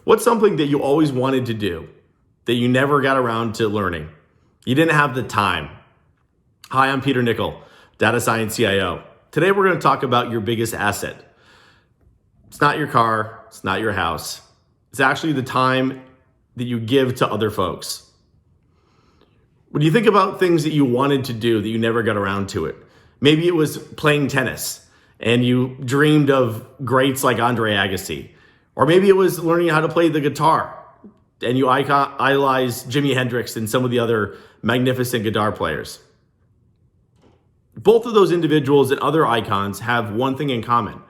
What's something that you always wanted to do that you never got around to learning? You didn't have the time. Hi, I'm Peter Nichol, Data Science CIO. Today we're going to talk about your biggest asset. It's not your car, it's not your house. It's actually the time that you give to other folks. When you think about things that you wanted to do that you never got around to it, maybe it was playing tennis and you dreamed of greats like Andre Agassi. Or maybe it was learning how to play the guitar and you idolized Jimi Hendrix and some of the other magnificent guitar players. Both of those individuals and other icons have one thing in common.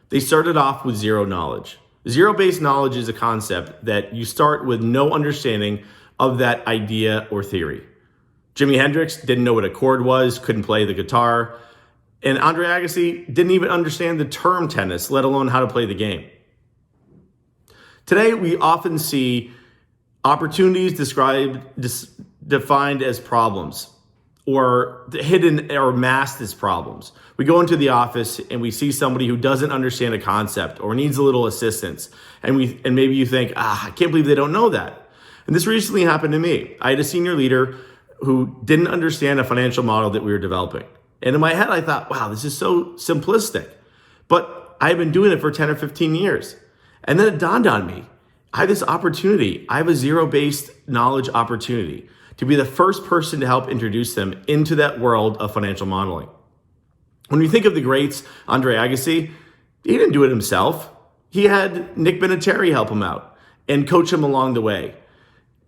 They started off with zero knowledge. Zero-based knowledge is a concept that you start with no understanding of that idea or theory. Jimi Hendrix didn't know what a chord was, couldn't play the guitar, and Andre Agassi didn't even understand the term tennis, let alone how to play the game. Today, we often see opportunities defined as problems or hidden or masked as problems. We go into the office and we see somebody who doesn't understand a concept or needs a little assistance. And maybe you think, I can't believe they don't know that. And this recently happened to me. I had a senior leader who didn't understand a financial model that we were developing. And in my head, I thought, wow, this is so simplistic. But I've been doing it for 10 or 15 years. And then it dawned on me, I have this opportunity. I have a zero-based knowledge opportunity to be the first person to help introduce them into that world of financial modeling. When you think of the greats, Andre Agassi, he didn't do it himself. He had Nick Benateri help him out and coach him along the way.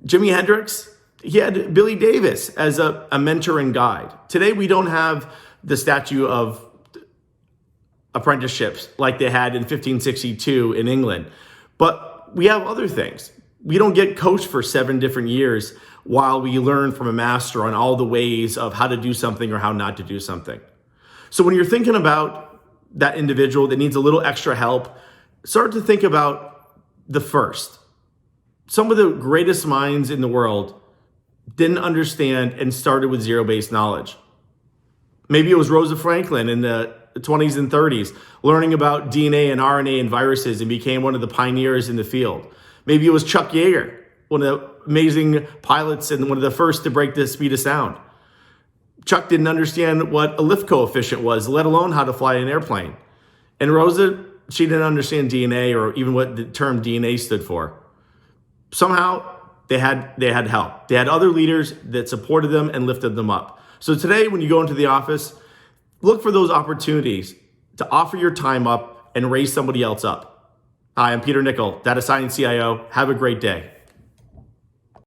Jimi Hendrix, he had Billy Davis as a mentor and guide. Today, we don't have the statue of apprenticeships like they had in 1562 in England, but we have other things. We don't get coached for 7 different years while we learn from a master on all the ways of how to do something or how not to do something. So when you're thinking about that individual that needs a little extra help, start to think about the first. Some of the greatest minds in the world didn't understand and started with zero-based knowledge. Maybe it was Rosa Franklin in the 20s and 30s, learning about DNA and RNA and viruses and became one of the pioneers in the field. Maybe it was Chuck Yeager, one of the amazing pilots and one of the first to break the speed of sound. Chuck didn't understand what a lift coefficient was, let alone how to fly an airplane. And Rosa, she didn't understand DNA or even what the term DNA stood for. Somehow, they had help. They had other leaders that supported them and lifted them up. So today, when you go into the office, look for those opportunities to offer your time up and raise somebody else up. Hi, I'm Peter Nichol, Data Science CIO. Have a great day.